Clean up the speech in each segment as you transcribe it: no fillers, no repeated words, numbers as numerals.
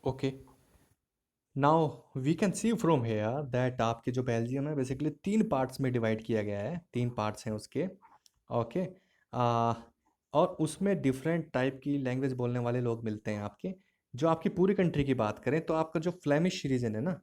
Okay, now we can see from here that आपके जो Belgium है बेसिकली 3 पार्ट्स में डिवाइड किया गया है, 3 पार्ट्स हैं उसके। ओके। आ, और उसमें डिफरेंट टाइप की लैंग्वेज बोलने वाले लोग मिलते हैं आपके। जो आपकी पूरी कंट्री की बात करें तो आपका जो फ्लेमिश रीजन है ना,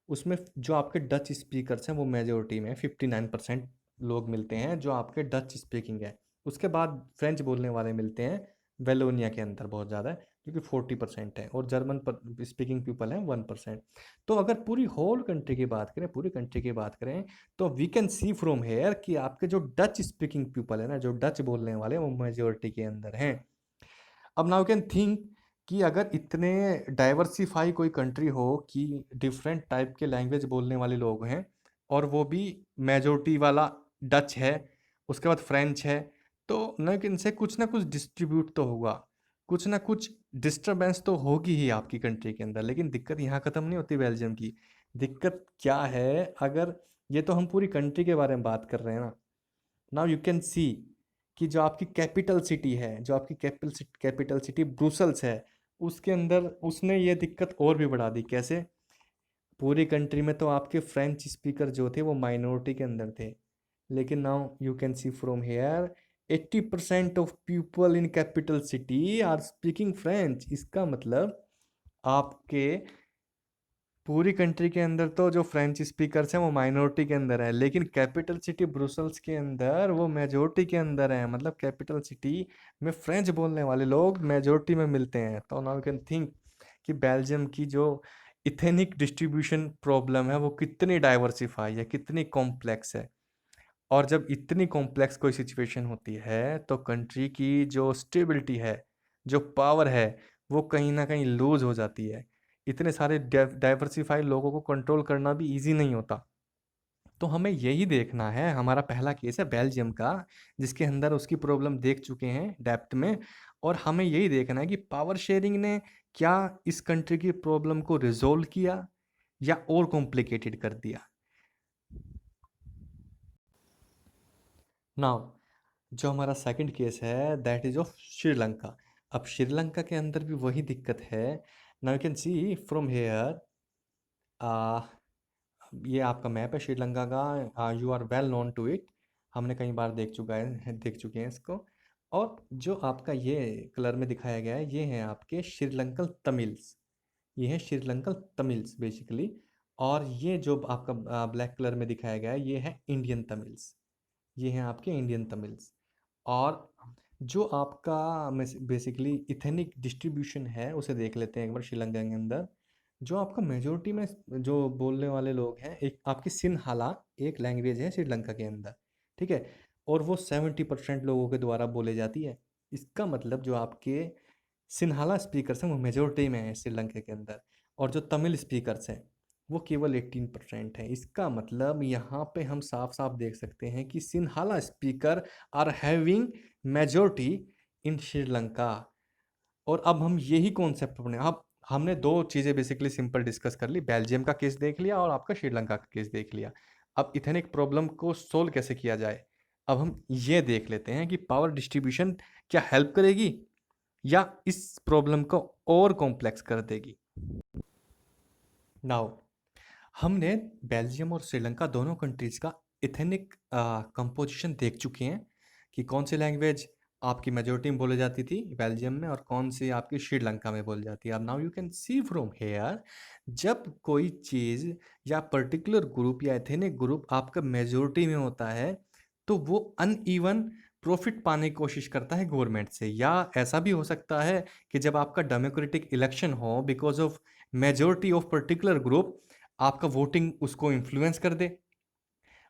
उसमें जो आपके डच स्पीकर्स हैं वो मेजोरिटी में 59% लोग मिलते हैं जो आपके डच स्पीकिंग है। उसके बाद फ्रेंच बोलने वाले मिलते हैं वेलोनिया के अंदर बहुत ज़्यादा है, क्योंकि 40% है, और जर्मन पर स्पीकिंग पीपल हैं 1%। तो अगर पूरी होल कंट्री की बात करें, पूरी कंट्री की बात करें, तो we can see from here कि आपके जो डच स्पीकिंग पीपल है ना, जो डच बोलने वाले हैं, वो मेजोरिटी के अंदर हैं। अब नाउ कैन थिंक कि अगर इतने डाइवर्सिफाई कोई कंट्री हो कि डिफरेंट टाइप के लैंग्वेज बोलने वाले लोग हैं, और वो भी मेजोरिटी वाला डच है, उसके बाद फ्रेंच है, तो न कि इनसे कुछ ना कुछ डिस्ट्रीब्यूट तो होगा, कुछ ना कुछ डिस्टरबेंस तो होगी ही आपकी कंट्री के अंदर। लेकिन दिक्कत यहाँ ख़त्म नहीं होती बेल्जियम की। दिक्कत क्या है, अगर ये तो हम पूरी कंट्री के बारे में बात कर रहे हैं ना, नाउ यू कैन सी कि जो आपकी कैपिटल सिटी है, जो आपकी कैपिटल सिटी ब्रुसल्स है, उसके अंदर उसने ये दिक्कत और भी बढ़ा दी। कैसे? पूरी कंट्री में तो आपके फ्रेंच स्पीकर जो थे वो माइनॉरिटी के अंदर थे, लेकिन now you can see from here 80% of people in capital city are speaking French. इसका मतलब आपके पूरी कंट्री के अंदर तो जो फ्रेंच स्पीकर्स हैं वो माइनॉरिटी के अंदर है, लेकिन कैपिटल सिटी ब्रुसल्स के अंदर वो मेजोरिटी के अंदर है। मतलब कैपिटल सिटी में फ्रेंच बोलने वाले लोग मेजोरिटी में मिलते हैं। तो नाउ यू कैन थिंक कि बेल्जियम की जो इथेनिक डिस्ट्रीब्यूशन प्रॉब्लम है वो कितनी डाइवर्सिफाई है, कितनी कॉम्प्लेक्स है। और जब इतनी कॉम्प्लेक्स कोई सिचुएशन होती है तो कंट्री की जो स्टेबिलिटी है, जो पावर है, वो कहीं ना कहीं लूज हो जाती है। इतने सारे डाइवर्सिफाइड लोगों को कंट्रोल करना भी इजी नहीं होता। तो हमें यही देखना है। हमारा पहला केस है बेल्जियम का, जिसके अंदर उसकी प्रॉब्लम देख चुके हैं डेप्थ में, और हमें यही देखना है कि पावर शेयरिंग ने क्या इस कंट्री की प्रॉब्लम को रिजोल्व किया या और कॉम्प्लिकेटेड कर दिया। नाउ जो हमारा सेकंड केस है दैट इज ऑफ श्रीलंका। अब श्रीलंका के अंदर भी वही दिक्कत है। Now you can see from here, ये आपका मैप है श्रीलंका का, you are well known to it. हमने कई बार देख चुके हैं इसको। और जो आपका ये कलर में दिखाया गया है, ये है आपके श्रीलंकन तमिल्स। ये है श्रीलंकन तमिल्स बेसिकली। और ये जो आपका ब्लैक कलर में दिखाया गया है, ये है इंडियन तमिल्स। ये हैं आपके इंडियन तमिल्स। और जो आपका बेसिकली इथेनिक डिस्ट्रीब्यूशन है उसे देख लेते हैं एक बार श्रीलंका के अंदर। जो आपका मेजोरिटी में जो बोलने वाले लोग हैं, एक आपकी सिन्हाला एक लैंग्वेज है श्रीलंका के अंदर, ठीक है, और वो 70% लोगों के द्वारा बोले जाती है। इसका मतलब जो आपके सिन्हाला स्पीकर्स हैं वो मेजोरिटी में हैं श्रीलंका के अंदर, और जो तमिल स्पीकर्स हैं वो केवल 18% है। इसका मतलब यहाँ पे हम साफ साफ देख सकते हैं कि Sinhala speaker are having majority in Sri Lanka. और अब हम यही कॉन्सेप्ट अपने, अब हमने दो चीज़ें बेसिकली सिंपल डिस्कस कर ली, बेल्जियम का केस देख लिया और आपका श्रीलंका का केस देख लिया। अब इथेनिक प्रॉब्लम को सोल्व कैसे किया जाए, अब हम ये देख लेते हैं कि पावर डिस्ट्रीब्यूशन क्या हेल्प करेगी या इस प्रॉब्लम को और कॉम्प्लेक्स कर देगी। नाउ हमने बेल्जियम और श्रीलंका दोनों कंट्रीज़ का इथेनिक कंपोजिशन देख चुके हैं कि कौन सी लैंग्वेज आपकी मेजोरिटी में बोली जाती थी बेल्जियम में और कौन सी आपकी श्रीलंका में बोली जाती है। अब now you can see from hair, जब कोई चीज़ या पर्टिकुलर ग्रुप या एथेनिक ग्रुप आपका मेजोरिटी में होता है तो वो अनइवन प्रॉफिट पाने की कोशिश करता है गवर्नमेंट से। या ऐसा भी हो सकता है कि जब आपका डेमोक्रेटिक इलेक्शन हो, because of majority of particular group आपका वोटिंग उसको इन्फ्लुएंस कर दे,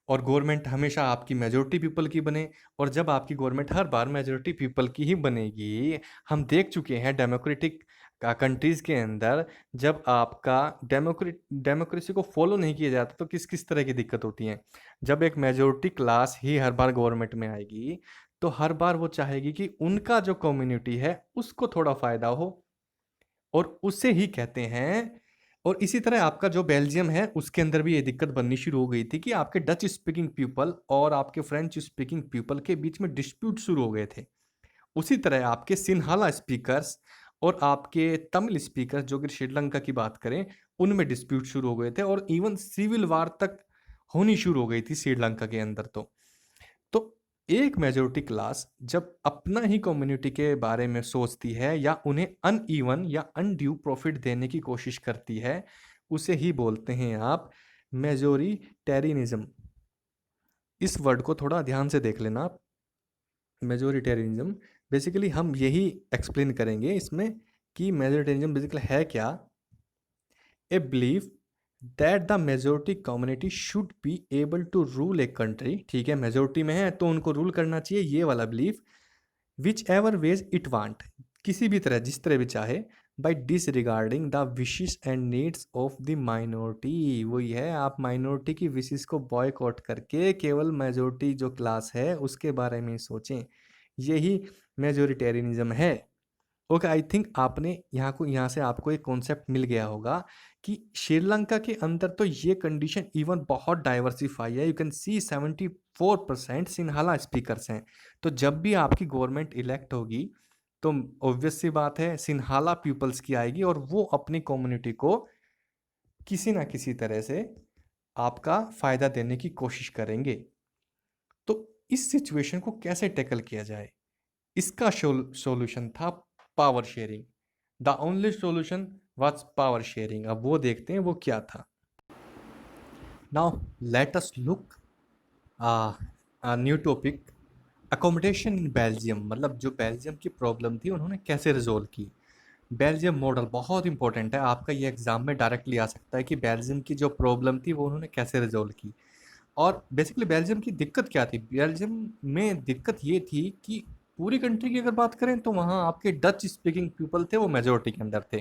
और गवर्नमेंट हमेशा आपकी मेजोरिटी पीपल की बने। और जब आपकी गवर्नमेंट हर बार मेजोरिटी पीपल की ही बनेगी, हम देख चुके हैं डेमोक्रेटिक कंट्रीज़ के अंदर, जब आपका डेमोक्रेसी को फॉलो नहीं किया जाता तो किस किस तरह की दिक्कत होती है। जब एक मेजोरिटी क्लास ही हर बार गवर्नमेंट में आएगी तो हर बार वो चाहेगी कि उनका जो कम्युनिटी है उसको थोड़ा फ़ायदा हो, और उसे ही कहते हैं। और इसी तरह आपका जो बेल्जियम है उसके अंदर भी ये दिक्कत बननी शुरू हो गई थी कि आपके डच स्पीकिंग पीपल और आपके फ्रेंच स्पीकिंग पीपल के बीच में डिस्प्यूट शुरू हो गए थे। उसी तरह आपके सिन्हाला स्पीकर्स और आपके तमिल स्पीकर जो कि श्रीलंका की बात करें, उनमें डिस्प्यूट शुरू हो गए थे और इवन सिविल वार तक होनी शुरू हो गई थी श्रीलंका के अंदर। तो एक मेजोरिटी क्लास जब अपना ही कम्युनिटी के बारे में सोचती है या उन्हें अनइवन या अनड्यू प्रॉफिट देने की कोशिश करती है, उसे ही बोलते हैं आप मेजोरिटेरियनिज्म। इस वर्ड को थोड़ा ध्यान से देख लेना आप। मेजोरिटेरियनिज्म बेसिकली हम यही एक्सप्लेन करेंगे इसमें कि मेजोरिटेरियनिज्म बेसिकली है क्या। A believe that the majority community should be able to rule a country, ठीक है, मेजोरिटी में है तो उनको रूल करना चाहिए, ये वाला belief. Whichever ways it want, किसी भी तरह जिस तरह भी चाहे, by disregarding the wishes and needs of the minority. वही है, आप माइनॉरिटी की विशेस को बॉयकॉट करके केवल मेजोरिटी जो क्लास है उसके बारे में सोचें, यही मेजोरिटेरियनिज्म है। ओके, आई थिंक आपने यहाँ से आपको एक कॉन्सेप्ट मिल गया होगा कि श्रीलंका के अंदर तो ये कंडीशन इवन बहुत डाइवर्सिफाई है। You can C 74% Sinhala speakers हैं। तो जब भी आपकी गवर्नमेंट इलेक्ट होगी तो ऑब्वियस सी बात है सिन्हाला पीपल्स की आएगी और वो अपनी कम्युनिटी को किसी ना किसी तरह से आपका फायदा देने की कोशिश करेंगे। तो इस सिचुएशन को कैसे टैकल किया जाए, इसका सॉल्यूशन था power sharing. The only solution was power sharing. अब वो देखते हैं वो क्या था। Now let us look new topic, accommodation in Belgium. मतलब जो बेल्जियम की प्रॉब्लम थी उन्होंने कैसे रिजोल्व की। बेल्जियम मॉडल बहुत इंपॉर्टेंट है, आपका ये एग्जाम में डायरेक्टली आ सकता है कि बेल्जियम की जो प्रॉब्लम थी वो उन्होंने कैसे रिजोल्व की। और बेसिकली बेल्जियम की दिक्कत क्या थी, बेल्जियम में दिक्कत ये थी कि पूरी कंट्री की अगर बात करें तो वहाँ आपके डच स्पीकिंग पीपल थे वो मेजोरिटी के अंदर थे।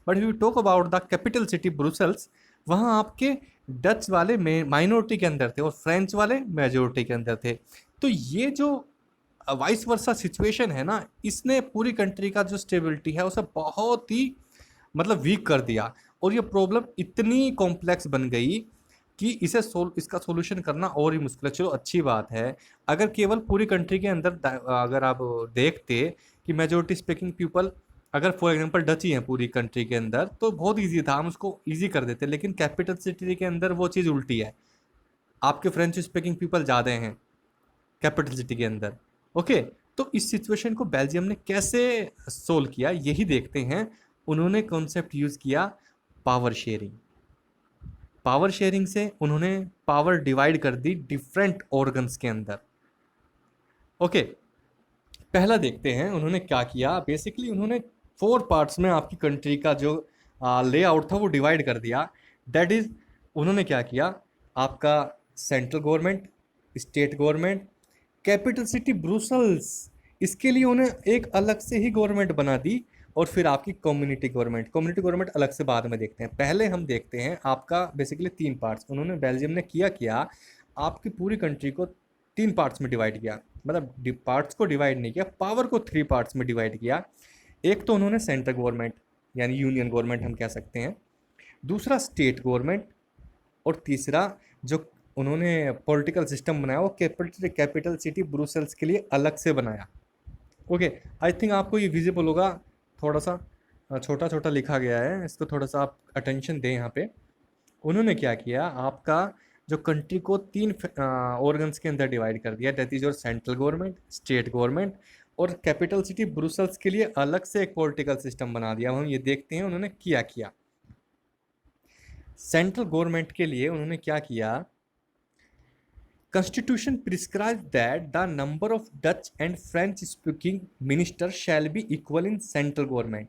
But you talk about the capital city Brussels, वहाँ आपके डच वाले माइनॉरिटी के अंदर थे और फ्रेंच वाले मेजोरिटी के अंदर थे। तो ये जो वाइस वर्सा सिचुएशन है ना, इसने पूरी कंट्री का जो स्टेबिलिटी है उसे बहुत ही मतलब वीक कर दिया और ये प्रॉब्लम इतनी कॉम्प्लेक्स बन गई कि इसका सॉल्यूशन करना और ही मुश्किल है। चलो अच्छी बात है, अगर केवल पूरी कंट्री के अंदर अगर आप देखते कि मेजोरिटी स्पीकिंग पीपल अगर फॉर एग्जांपल डच ही हैं पूरी कंट्री के अंदर तो बहुत इजी था, हम उसको इजी कर देते। लेकिन कैपिटल सिटी के अंदर वो चीज़ उल्टी है, आपके फ्रेंच स्पीकिंग पीपल ज़्यादा हैं कैपिटल सिटी के अंदर। ओके, तो इस सिचुएशन को बेल्जियम ने कैसे सोल्व किया यही देखते हैं। उन्होंने कॉन्सेप्ट यूज़ किया पावर शेयरिंग। पावर शेयरिंग से उन्होंने पावर डिवाइड कर दी डिफरेंट ऑर्गन्स के अंदर। ओके, पहला देखते हैं उन्होंने क्या किया। बेसिकली उन्होंने 4 पार्ट्स में आपकी कंट्री का जो लेआउट था वो डिवाइड कर दिया। दैट इज, उन्होंने क्या किया, आपका central government, state government, capital city Brussels, इसके लिए उन्हें एक अलग से ही गवर्नमेंट बना दी। और फिर आपकी कम्युनिटी गवर्नमेंट, कम्युनिटी गवर्नमेंट अलग से बाद में देखते हैं। पहले हम देखते हैं आपका बेसिकली 3 पार्ट्स उन्होंने बेल्जियम ने किया आपकी पूरी कंट्री को 3 पार्ट्स में डिवाइड किया। मतलब पार्ट्स को डिवाइड नहीं किया, पावर को 3 पार्ट्स में डिवाइड किया। एक तो उन्होंने सेंट्रल गवर्नमेंट यानी यूनियन गवर्नमेंट हम कह सकते हैं, दूसरा स्टेट गवर्नमेंट, और तीसरा जो उन्होंने पॉलिटिकल सिस्टम बनाया वो कैपिटल सिटी ब्रुसेल्स के लिए अलग से बनाया। ओके, आई थिंक आपको ये विजिबल होगा, थोड़ा सा छोटा छोटा लिखा गया है, इसको थोड़ा सा आप अटेंशन दें यहाँ पे। उन्होंने क्या किया, आपका जो कंट्री को 3 ऑर्गन्स के अंदर डिवाइड कर दिया। That is your central government, state government, और कैपिटल सिटी ब्रुसेल्स के लिए अलग से एक पॉलिटिकल सिस्टम बना दिया। हम ये देखते हैं उन्होंने किया। सेंट्रल गवर्नमेंट के लिए उन्होंने क्या किया, Constitution prescribes that the number of Dutch and French speaking ministers shall be equal in central government.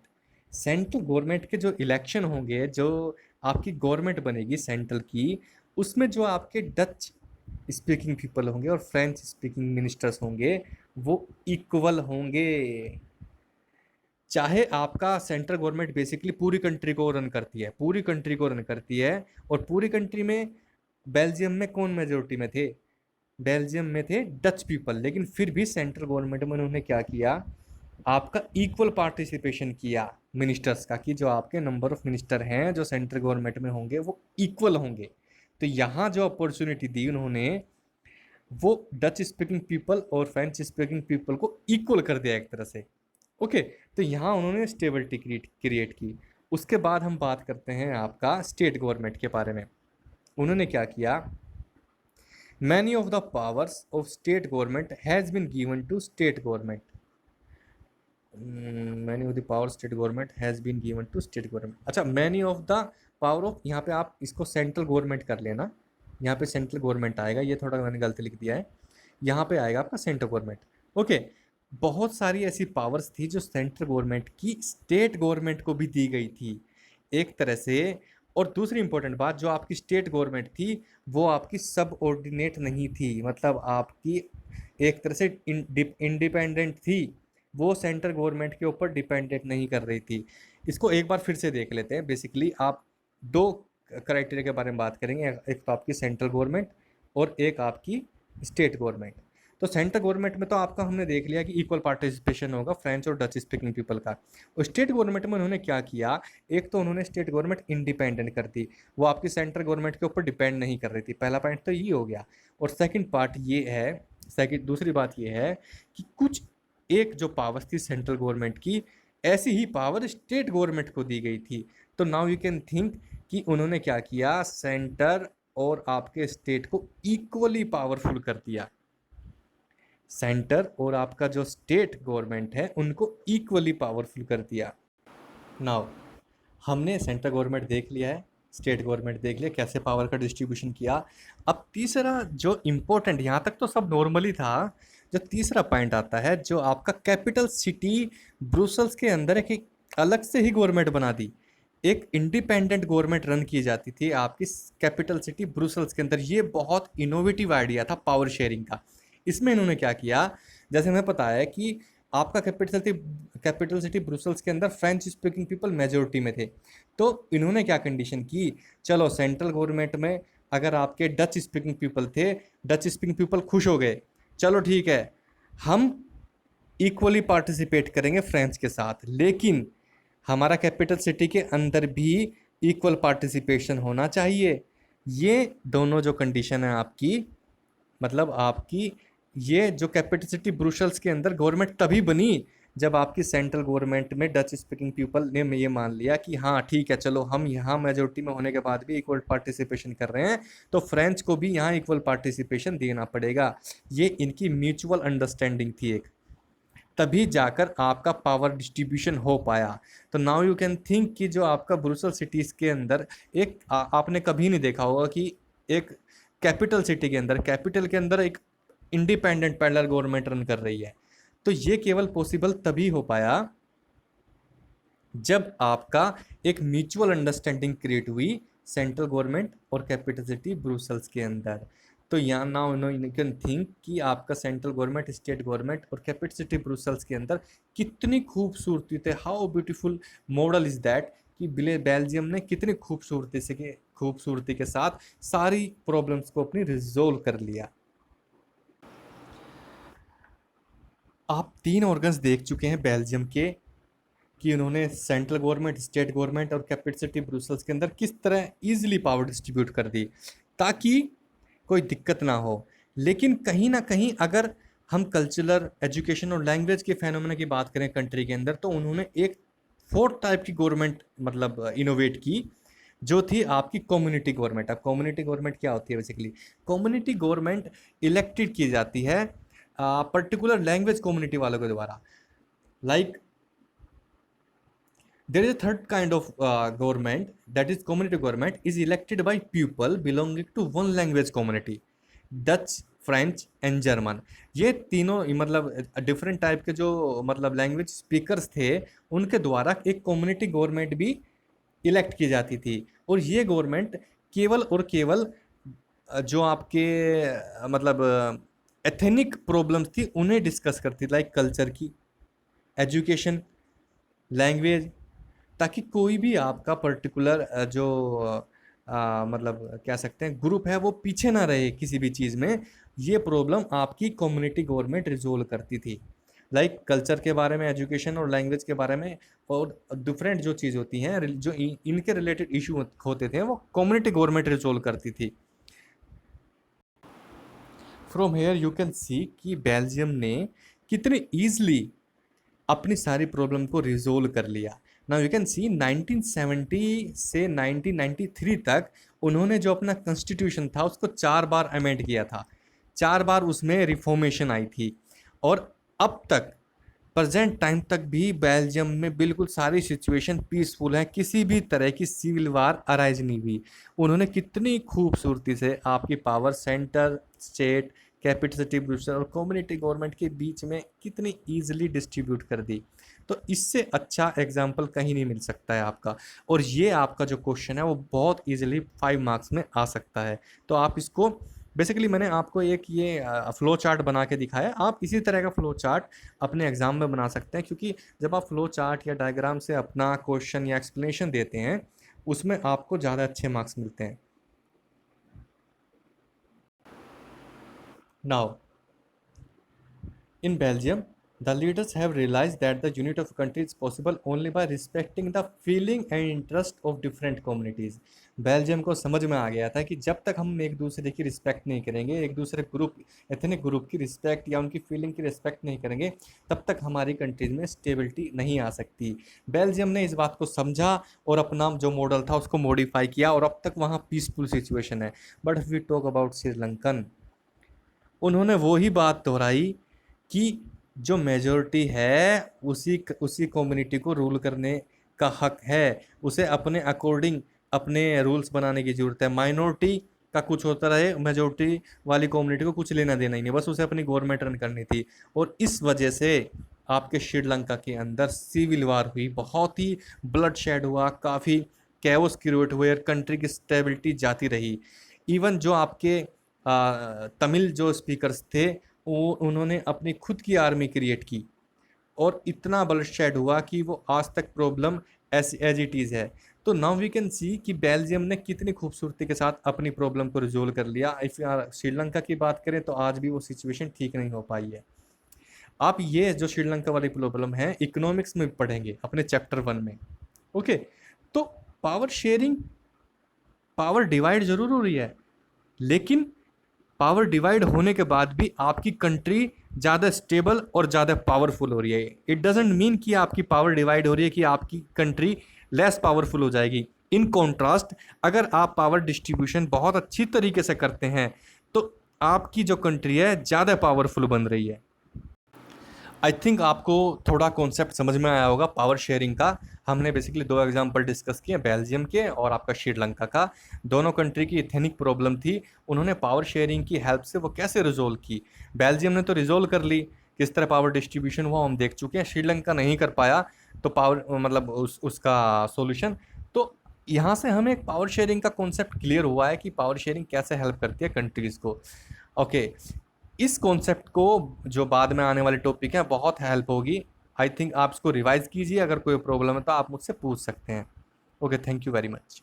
Central government के जो इलेक्शन होंगे, जो आपकी गवर्नमेंट बनेगी सेंट्रल की, उसमें जो आपके डच स्पीकिंग पीपल होंगे और फ्रेंच स्पीकिंग मिनिस्टर्स होंगे वो इक्वल होंगे। चाहे आपका सेंट्रल गवर्नमेंट बेसिकली पूरी कंट्री को रन करती है, पूरी कंट्री को रन करती है, और पूरी कंट्री में बेल्जियम में कौन मेजोरिटी में थे, बेल्जियम में थे डच पीपल, लेकिन फिर भी सेंट्रल गवर्नमेंट में उन्होंने क्या किया, आपका इक्वल पार्टिसिपेशन किया मिनिस्टर्स का, कि जो आपके नंबर ऑफ मिनिस्टर हैं जो सेंट्रल गवर्नमेंट में होंगे वो इक्वल होंगे। तो यहाँ जो अपॉर्चुनिटी दी उन्होंने वो डच स्पीकिंग पीपल और फ्रेंच स्पीकिंग पीपल को इक्वल कर दिया एक तरह से। ओके, तो यहाँ उन्होंने स्टेबिलिटी क्रिएट की। उसके बाद हम बात करते हैं आपका स्टेट गवर्नमेंट के बारे में। उन्होंने क्या किया, many of the powers of state government has been given to state government. Many of the power state government has been given to state government. अच्छा, many of the power of, यहाँ पे आप इसको सेंट्रल गवर्नमेंट कर लेना, यहाँ पे central government आएगा, ये थोड़ा मैंने गलत लिख दिया है, यहाँ पे आएगा आपका सेंट्रल गवर्नमेंट। ओके, बहुत सारी ऐसी पावर्स थी जो सेंट्रल गवर्नमेंट की स्टेट गवर्नमेंट को भी दी गई थी एक तरह से। और दूसरी इंपॉर्टेंट बात, जो आपकी स्टेट गवर्नमेंट थी वो आपकी सब ऑर्डिनेट नहीं थी, मतलब आपकी एक तरह से इंडिपेंडेंट थी, वो सेंट्रल गवर्नमेंट के ऊपर डिपेंडेंट नहीं कर रही थी। इसको एक बार फिर से देख लेते हैं। बेसिकली आप दो क्राइटेरिया के बारे में बात करेंगे, एक तो आपकी सेंट्रल गवर्नमेंट और एक आपकी स्टेट गवर्नमेंट। तो सेंट्रल गवर्नमेंट में तो आपका हमने देख लिया कि इक्वल पार्टिसिपेशन होगा फ्रेंच और डच स्पीकिंग पीपल का। और स्टेट गवर्नमेंट में उन्होंने क्या किया, एक तो उन्होंने स्टेट गवर्नमेंट इंडिपेंडेंट कर दी, वो आपकी सेंट्रल गवर्नमेंट के ऊपर डिपेंड नहीं कर रही थी। पहला पॉइंट तो ये हो गया। और सेकंड पार्ट ये है, सेकंड दूसरी बात ये है कि कुछ एक जो पावर थी सेंट्रल गवर्नमेंट की, ऐसी ही पावर स्टेट गवर्नमेंट को दी गई थी। तो नाउ यू कैन थिंक कि उन्होंने क्या किया, सेंटर और आपके स्टेट को इक्वली पावरफुल कर दिया। सेंटर और आपका जो स्टेट गवर्नमेंट है उनको इक्वली पावरफुल कर दिया। नाउ हमने सेंट्रल गवर्नमेंट देख लिया है, स्टेट गवर्नमेंट देख लिया, कैसे पावर का डिस्ट्रीब्यूशन किया। अब तीसरा जो इम्पोर्टेंट, यहाँ तक तो सब नॉर्मली था, जो तीसरा पॉइंट आता है, जो आपका कैपिटल सिटी ब्रुसल्स के अंदर एक अलग से ही गवर्नमेंट बना दी। एक इंडिपेंडेंट गवर्नमेंट रन की जाती थी आपकी कैपिटल सिटी ब्रुसल्स के अंदर। ये बहुत इनोवेटिव आइडिया था पावर शेयरिंग का। इसमें इन्होंने क्या किया, जैसे हमें पता है कि आपका कैपिटल सिटी ब्रुसल्स के अंदर फ्रेंच स्पीकिंग पीपल मेजोरिटी में थे। तो इन्होंने क्या कंडीशन की, चलो सेंट्रल गवर्नमेंट में अगर आपके डच स्पीकिंग पीपल थे, डच स्पीकिंग पीपल खुश हो गए, चलो ठीक है हम इक्वली पार्टिसिपेट करेंगे फ्रेंच के साथ, लेकिन हमारा कैपिटल सिटी के अंदर भी इक्वल पार्टिसिपेशन होना चाहिए। ये दोनों जो कंडीशन है आपकी, मतलब आपकी ये जो कैपिटल सिटी ब्रुसल्स के अंदर गवर्नमेंट तभी बनी जब आपकी सेंट्रल गवर्नमेंट में डच स्पीकिंग पीपल ने ये मान लिया कि हाँ ठीक है, चलो हम यहाँ मेजोरिटी में होने के बाद भी इक्वल पार्टिसिपेशन कर रहे हैं, तो फ्रेंच को भी यहाँ इक्वल पार्टिसिपेशन देना पड़ेगा। ये इनकी म्यूचुअल अंडरस्टैंडिंग थी एक, तभी जाकर आपका पावर डिस्ट्रीब्यूशन हो पाया। तो नाउ यू कैन थिंक कि जो आपका ब्रुसल सिटीज़ के अंदर एक आपने कभी नहीं देखा होगा कि एक कैपिटल सिटी के अंदर, कैपिटल के अंदर एक इंडिपेंडेंट पैरेलल गवर्नमेंट रन कर रही है। तो ये केवल पॉसिबल तभी हो पाया जब आपका एक म्यूचुअल अंडरस्टैंडिंग क्रिएट हुई सेंट्रल गवर्नमेंट और कैपिटल सिटी ब्रुसल्स के अंदर। तो यहाँ नाउ यू कैन थिंक कि आपका सेंट्रल गवर्नमेंट, स्टेट गवर्नमेंट और कैपिटल सिटी ब्रुसल्स के अंदर कितनी खूबसूरती थे, how beautiful model is that, कि बेल्जियम ने कितनी खूबसूरती के साथ सारी प्रॉब्लम्स को अपनी रिजोल्व कर लिया। आप 3 ऑर्गन्स देख चुके हैं बेल्जियम के, कि उन्होंने सेंट्रल गवर्नमेंट, स्टेट गवर्नमेंट और कैपिटल सिटी ब्रुसल्स के अंदर किस तरह इजीली पावर डिस्ट्रीब्यूट कर दी ताकि कोई दिक्कत ना हो। लेकिन कहीं ना कहीं अगर हम कल्चरल, एजुकेशन और लैंग्वेज के फेनोमेना की बात करें कंट्री के अंदर, तो उन्होंने एक फोर्थ टाइप की गवर्नमेंट मतलब इनोवेट की, जो थी आपकी कम्युनिटी गवर्नमेंट। अब कम्युनिटी गवर्नमेंट क्या होती है, बेसिकली कम्युनिटी गवर्नमेंट इलेक्टेड की जाती है पर्टिकुलर लैंग्वेज कम्युनिटी वालों के द्वारा। Like there is a third kind of government, that is community government, is elected by people belonging to one language community, Dutch, French and German. ये तीनों मतलब different type के जो मतलब लैंग्वेज स्पीकर्स थे, उनके द्वारा एक कम्युनिटी गवर्नमेंट भी इलेक्ट की जाती थी। और ये गवर्नमेंट केवल और केवल जो आपके मतलब एथनिक प्रॉब्लम्स थी उन्हें डिस्कस करती, लाइक कल्चर की, एजुकेशन, लैंग्वेज, ताकि कोई भी आपका पर्टिकुलर जो मतलब कह सकते हैं ग्रुप है वो पीछे ना रहे किसी भी चीज़ में। ये प्रॉब्लम आपकी कम्युनिटी गवर्नमेंट रिजोल्व करती थी, लाइक कल्चर के बारे में, एजुकेशन और लैंग्वेज के बारे में, और डिफरेंट जो चीज़ होती हैं जो इनके रिलेटेड इशू होते थे वो कम्युनिटी गवर्नमेंट रिजोल्व करती थी। फ्रॉम हेयर यू कैन सी कि बेल्जियम ने कितने ईजली अपनी सारी प्रॉब्लम को रिजोल्व कर लिया। नाउ यू कैन सी 1970 से 1993 तक उन्होंने जो अपना कॉन्स्टिट्यूशन था उसको 4 बार अमेंड किया था, 4 बार उसमें रिफॉर्मेशन आई थी। और अब तक प्रेजेंट टाइम तक भी बेल्जियम में बिल्कुल सारी सिचुएशन पीसफुल है, किसी भी तरह की सिविल वार अराइज नहीं हुई। उन्होंने कितनी खूबसूरती से आपकी power centre, state, capital distribution और कम्युनिटी गवर्नमेंट के बीच में कितनी ईजिली डिस्ट्रीब्यूट कर दी। तो इससे अच्छा एग्जाम्पल कहीं नहीं मिल सकता है आपका। और ये आपका जो क्वेश्चन है वो बहुत ईजिली 5 मार्क्स में आ सकता है। तो आप इसको बेसिकली, मैंने आपको एक ये फ्लो चार्ट बना के दिखाया, आप इसी तरह का फ्लो चार्ट अपने एग्जाम में बना सकते हैं, क्योंकि जब आप फ्लो चार्ट या डायग्राम से अपना क्वेश्चन या एक्सप्लेनेशन देते हैं उसमें आपको ज़्यादा अच्छे मार्क्स मिलते हैं। Now in Belgium, the leaders have realized that the unity of a country is possible only by respecting the feeling and interest of different communities. Belgium को समझ में आ गया था कि जब तक हम एक दूसरे की रिस्पेक्ट नहीं करेंगे, एक दूसरे ग्रुप, एथनिक ग्रुप की रिस्पेक्ट या उनकी फीलिंग की रिस्पेक्ट नहीं करेंगे, तब तक हमारी कंट्रीज में स्टेबिलिटी नहीं आ सकती। बेल्जियम ने इस बात को समझा और अपना जो मॉडल था उसको मॉडिफाई किया और अब तक वहाँ पीसफुल सिचुएशन है। But we talk about Sri Lankan, उन्होंने वो ही बात दोहराई कि जो मेजॉरिटी है उसी कम्युनिटी को रूल करने का हक है, उसे अपने अकॉर्डिंग अपने रूल्स बनाने की ज़रूरत है। माइनॉरिटी का कुछ होता रहे, मेजॉरिटी वाली कम्युनिटी को कुछ लेना देना ही नहीं, बस उसे अपनी गवर्नमेंट रन करनी थी। और इस वजह से आपके श्रीलंका के अंदर सिविल वार हुई, बहुत ही ब्लड शेड हुआ, काफ़ी कैओस क्रिएट हुए, कंट्री की स्टेबिलिटी जाती रही। इवन जो आपके तमिल जो स्पीकर्स थे वो उन्होंने अपनी खुद की आर्मी क्रिएट की और इतना ब्लडशेड हुआ कि वो आज तक प्रॉब्लम एज इट इज़ है। तो नाउ वी कैन सी कि बेल्जियम ने कितनी खूबसूरती के साथ अपनी प्रॉब्लम को रिजोल्व कर लिया। इफ श्रीलंका की बात करें तो आज भी वो सिचुएशन ठीक नहीं हो पाई है। आप ये जो श्रीलंका वाली प्रॉब्लम है इकोनॉमिक्स में पढ़ेंगे अपने चैप्टर 1 में। ओके, तो पावर शेयरिंग, पावर डिवाइड जरूर हो रही है, लेकिन पावर डिवाइड होने के बाद भी आपकी कंट्री ज़्यादा स्टेबल और ज़्यादा पावरफुल हो रही है। इट डजेंट मीन कि आपकी पावर डिवाइड हो रही है कि आपकी कंट्री लेस पावरफुल हो जाएगी। इन कॉन्ट्रास्ट, अगर आप पावर डिस्ट्रीब्यूशन बहुत अच्छी तरीके से करते हैं तो आपकी जो कंट्री है ज़्यादा पावरफुल बन रही है। आई थिंक आपको थोड़ा कॉन्सेप्ट समझ में आया होगा पावर शेयरिंग का। हमने बेसिकली 2 एग्जांपल डिस्कस किए, बेल्जियम के और आपका श्रीलंका का। दोनों कंट्री की इथेनिक प्रॉब्लम थी, उन्होंने पावर शेयरिंग की हेल्प से वो कैसे रिजोल्व की। बेल्जियम ने तो रिजोल्व कर ली, किस तरह पावर डिस्ट्रीब्यूशन हुआ हम देख चुके हैं। श्रीलंका नहीं कर पाया तो पावर मतलब उसका सोल्यूशन। तो यहाँ से हमें एक पावर शेयरिंग का कॉन्सेप्ट क्लियर हुआ है कि पावर शेयरिंग कैसे हेल्प करती है कंट्रीज़ को। ओके, इस कॉन्सेप्ट को जो बाद में आने वाले टॉपिक हैं बहुत हेल्प होगी। आई थिंक आप इसको रिवाइज कीजिए, अगर कोई प्रॉब्लम है तो आप मुझसे पूछ सकते हैं। Okay, thank you very much.